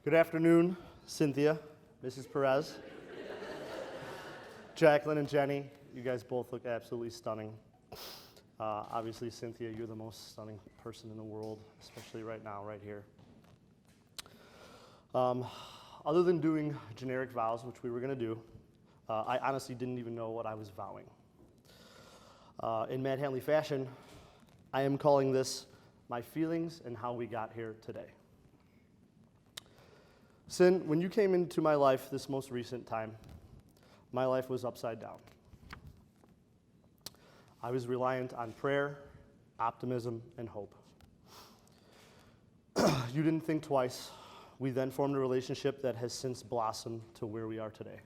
Good afternoon, Cynthia, Mrs. Perez, Jacqueline and Jenny. You guys both look absolutely stunning. Obviously, Cynthia, you're the most stunning person in the world, especially right now, right here. Other than doing generic vows, which we were going to do, I honestly didn't even know what I was vowing. In Mad Hanley fashion, I am calling this my feelings and how we got here today. Sin, when you came into my life this most recent time, my life was upside down. I was reliant on prayer, optimism, and hope. You didn't think twice. We then formed a relationship that has since blossomed to where we are today.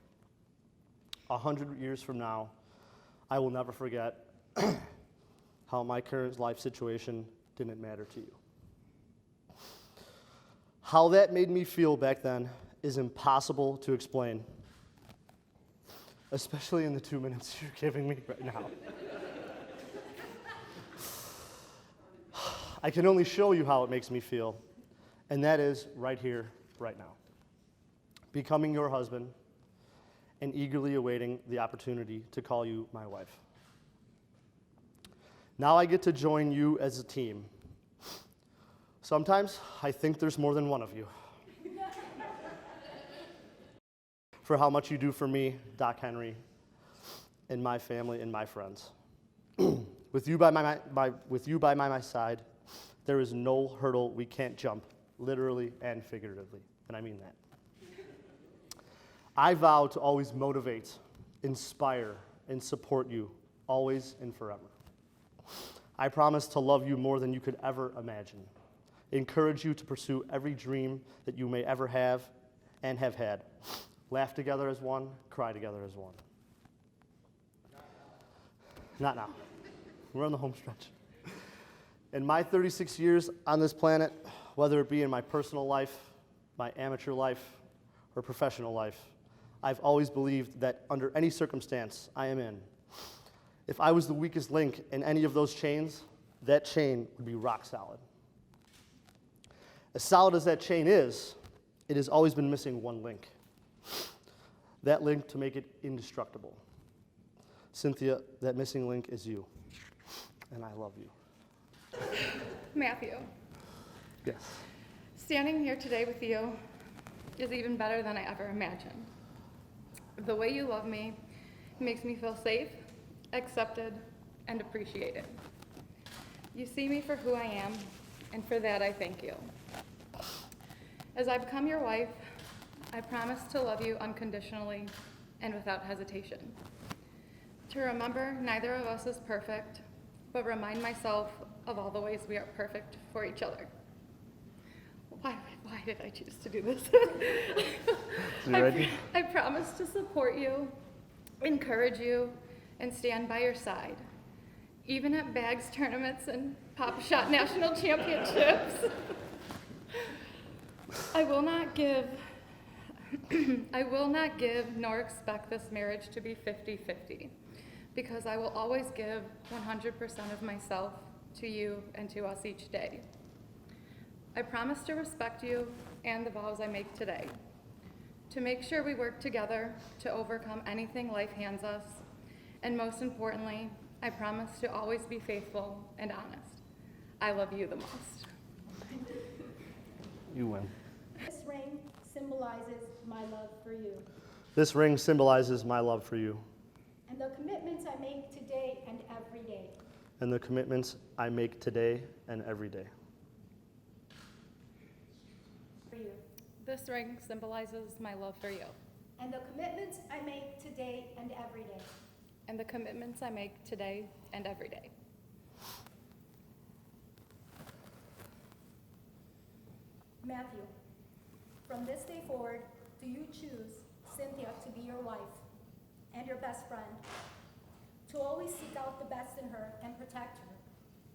100 years from now, I will never forget how my current life situation didn't matter to you. How that made me feel back then is impossible to explain, especially in the 2 minutes you're giving me right now. I can only show you how it makes me feel, and that is right here, right now. Becoming your husband and eagerly awaiting the opportunity to call you my wife. Now I get to join you as a team. Sometimes I think there's more than one of you. For how much you do for me, Doc Henry, and my family and my friends. With you by my side, there is no hurdle we can't jump, literally and figuratively, and I mean that. I vow to always motivate, inspire, and support you, always and forever. I promise to love you more than you could ever imagine. Encourage you to pursue every dream that you may ever have and have had. Laugh together as one, cry together as one. Not now. We're on the home stretch. In my 36 years on this planet, whether it be in my personal life, my amateur life, or professional life, I've always believed that under any circumstance I am in, if I was the weakest link in any of those chains, that chain would be rock solid. As solid as that chain is, it has always been missing one link. That link to make it indestructible. Cynthia, that missing link is you, and I love you. Matthew. Yes. Standing here today with you is even better than I ever imagined. The way you love me makes me feel safe, accepted, and appreciated. You see me for who I am, and for that I thank you. As I become your wife, I promise to love you unconditionally and without hesitation. To remember neither of us is perfect, but remind myself of all the ways we are perfect for each other. Why did I choose to do this? I promise to support you, encourage you, and stand by your side, even at bags tournaments and Pop Shot national championships. I will not give nor expect this marriage to be 50-50, because I will always give 100% of myself to you and to us each day. I promise to respect you and the vows I make today, to make sure we work together to overcome anything life hands us, and most importantly, I promise to always be faithful and honest. I love you the most. You win. This ring symbolizes my love for you. This ring symbolizes my love for you. And the commitments I make today and every day. And the commitments I make today and every day. For you. This ring symbolizes my love for you. And the commitments I make today and every day. And the commitments I make today and every day. Matthew, from this day forward, do you choose Cynthia to be your wife and your best friend, to always seek out the best in her and protect her?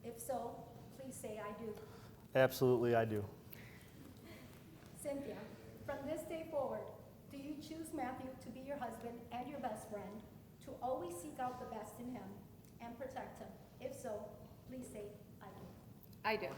If so, please say I do. Absolutely, I do. Cynthia, from this day forward, do you choose Matthew to be your husband and your best friend, to always seek out the best in him and protect him? If so, please say I do. I do.